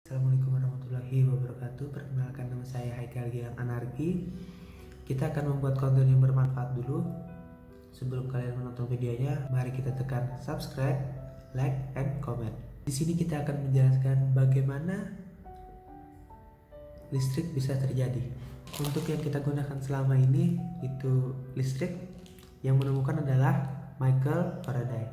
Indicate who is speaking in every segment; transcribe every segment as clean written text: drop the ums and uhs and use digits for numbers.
Speaker 1: Assalamualaikum warahmatullahi wabarakatuh. Perkenalkan, nama saya Haikal Gilang Anarki. Kita akan membuat konten yang bermanfaat dulu. Sebelum kalian menonton videonya, mari kita tekan subscribe, like, and comment. Di sini kita akan menjelaskan bagaimana listrik bisa terjadi. Untuk yang kita gunakan selama ini itu listrik yang menemukan adalah Michael Faraday,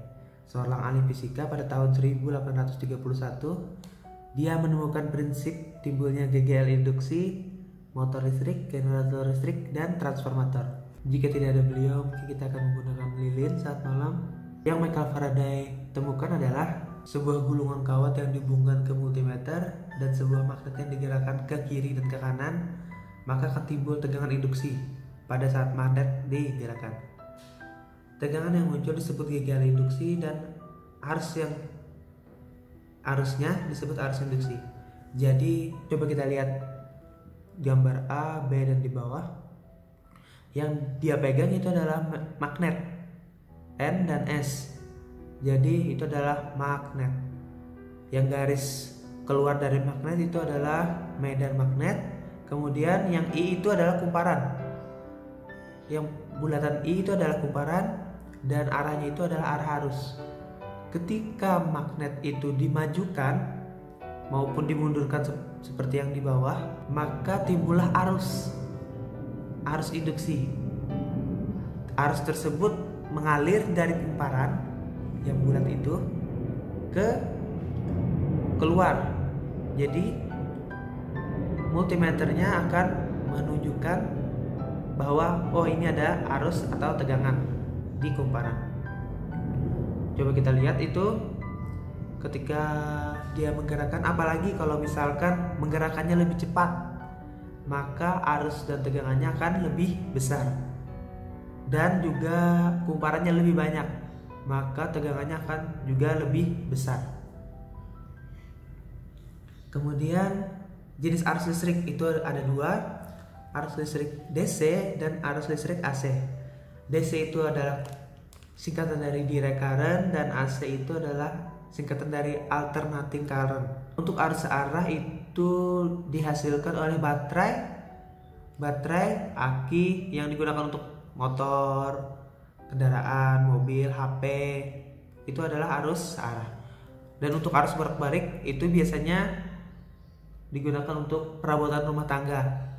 Speaker 1: seorang ahli fisika pada tahun 1831. Dia menemukan prinsip timbulnya GGL induksi, motor listrik, generator listrik, dan transformator. Jika tidak ada beliau, mungkin kita akan menggunakan lilin saat malam. Yang Michael Faraday temukan adalah sebuah gulungan kawat yang dihubungkan ke multimeter dan sebuah magnet yang digerakkan ke kiri dan ke kanan, maka akan timbul tegangan induksi pada saat magnet digerakkan. Tegangan yang muncul disebut GGL induksi dan arusnya disebut arus induksi. Jadi coba kita lihat gambar A, B, dan di bawah. Yang dia pegang itu adalah magnet N dan S. Jadi itu adalah magnet. Yang garis keluar dari magnet itu adalah medan magnet. Kemudian yang I itu adalah kumparan. Yang bulatan I itu adalah kumparan dan arahnya itu adalah arah arus. Ketika magnet itu dimajukan maupun dimundurkan seperti yang di bawah, maka timbullah arus induksi. Arus tersebut mengalir dari kumparan yang bulat itu keluar. Jadi multimeternya akan menunjukkan bahwa ini ada arus atau tegangan di kumparan. Coba kita lihat itu ketika dia menggerakkan, apalagi kalau misalkan menggerakkannya lebih cepat, maka arus dan tegangannya akan lebih besar. Dan juga kumparannya lebih banyak, maka tegangannya akan juga lebih besar. Kemudian jenis arus listrik itu ada dua, arus listrik DC dan arus listrik AC. DC itu adalah singkatan dari direct current dan AC itu adalah singkatan dari alternating current. Untuk arus searah itu dihasilkan oleh baterai aki yang digunakan untuk motor, kendaraan, mobil, HP. Itu adalah arus searah. Dan untuk arus bolak-balik itu biasanya digunakan untuk perabotan rumah tangga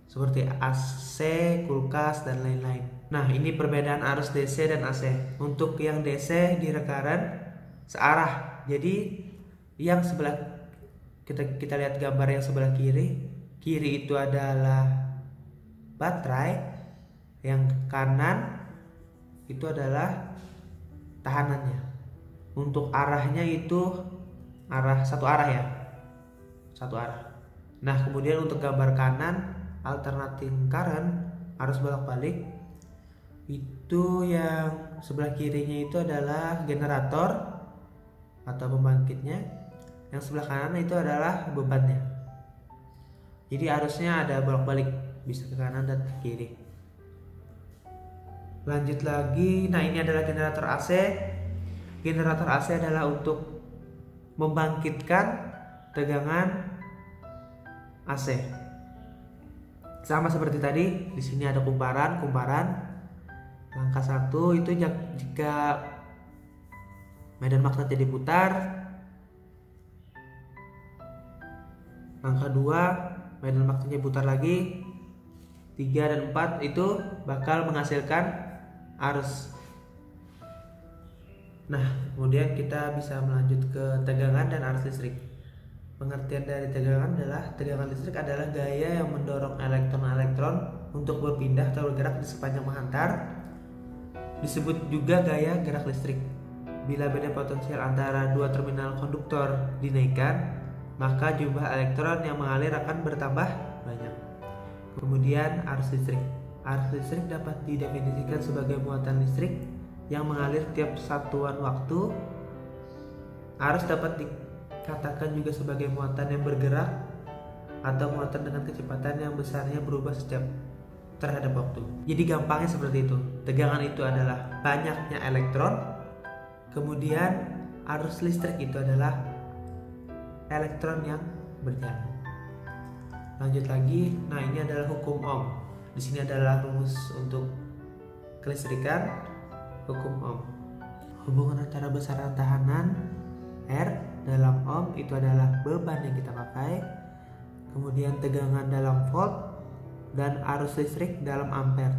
Speaker 1: seperti AC, kulkas, dan lain-lain. Nah, ini perbedaan arus DC dan AC. Untuk yang DC direct current searah. Jadi yang sebelah kita lihat gambar yang sebelah kiri itu adalah baterai, yang kanan itu adalah tahanannya. Untuk arahnya itu satu arah ya. Satu arah. Nah, kemudian untuk gambar kanan alternating current, arus bolak-balik, itu yang sebelah kirinya itu adalah generator atau pembangkitnya, yang sebelah kanan itu adalah bebannya. Jadi arusnya ada bolak-balik, bisa ke kanan dan ke kiri. Lanjut lagi, nah ini adalah generator AC. Generator AC adalah untuk membangkitkan tegangan AC. Sama seperti tadi, di sini ada kumparan. Langkah 1 itu jika medan magnetnya diputar. Langkah 2, medan magnetnya putar lagi. 3 dan 4 itu bakal menghasilkan arus. Nah, kemudian kita bisa melanjut ke tegangan dan arus listrik. Pengertian dari tegangan listrik adalah gaya yang mendorong elektron-elektron untuk berpindah atau bergerak di sepanjang menghantar. Disebut juga gaya gerak listrik. Bila beda potensial antara dua terminal konduktor dinaikkan, maka jumlah elektron yang mengalir akan bertambah banyak. Kemudian arus listrik. Arus listrik dapat didefinisikan sebagai muatan listrik yang mengalir tiap satuan waktu. Arus dapat dikatakan juga sebagai muatan yang bergerak atau muatan dengan kecepatan yang besarnya berubah setiap terhadap waktu. Jadi gampangnya seperti itu. Tegangan itu adalah banyaknya elektron. Kemudian arus listrik itu adalah elektron yang berjalan. Lanjut lagi, nah ini adalah hukum Ohm. Di sini adalah rumus untuk kelistrikan, hukum Ohm. Hubungan antara besaran tahanan R dalam Ohm itu adalah beban yang kita pakai, kemudian tegangan dalam volt, dan arus listrik dalam ampere.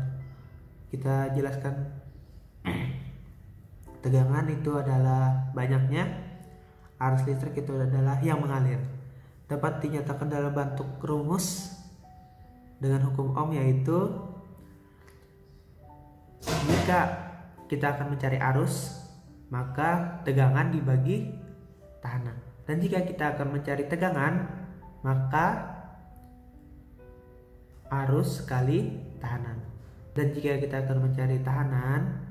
Speaker 1: Kita jelaskan. Tegangan itu adalah banyaknya, arus listrik itu adalah yang mengalir. Dapat dinyatakan dalam bentuk rumus dengan hukum Ohm, yaitu jika kita akan mencari arus, maka tegangan dibagi tahanan. Dan jika kita akan mencari tegangan, maka arus kali tahanan. Dan jika kita akan mencari tahanan,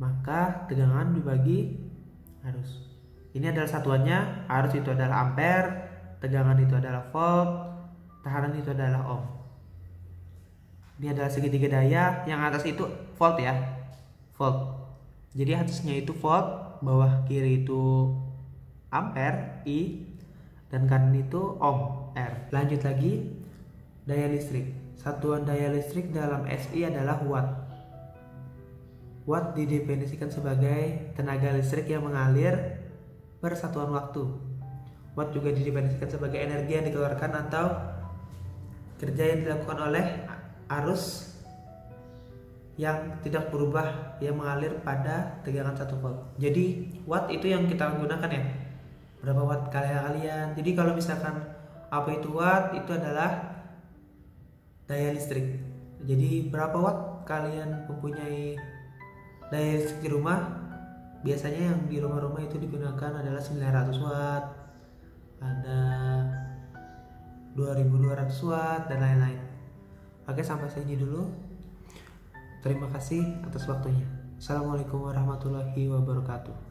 Speaker 1: maka tegangan dibagi arus. Ini adalah satuannya, arus itu adalah ampere, tegangan itu adalah volt, tahanan itu adalah ohm. Ini adalah segitiga daya, yang atas itu volt ya, volt. Jadi atasnya itu volt, bawah kiri itu ampere I, dan kanan itu ohm R. Lanjut lagi, daya listrik. Satuan daya listrik dalam SI adalah watt. Watt didefinisikan sebagai tenaga listrik yang mengalir per satuan waktu. Watt juga didefinisikan sebagai energi yang dikeluarkan atau kerja yang dilakukan oleh arus yang tidak berubah yang mengalir pada tegangan 1 volt. Jadi watt itu yang kita gunakan ya, berapa watt kalian. Jadi kalau misalkan apa itu watt, itu adalah daya listrik. Jadi berapa watt kalian mempunyai daya listrik di rumah, biasanya yang di rumah-rumah itu digunakan adalah 900 watt, ada 2200 watt, dan lain-lain. Oke, sampai sini dulu. Terima kasih atas waktunya. Assalamualaikum warahmatullahi wabarakatuh.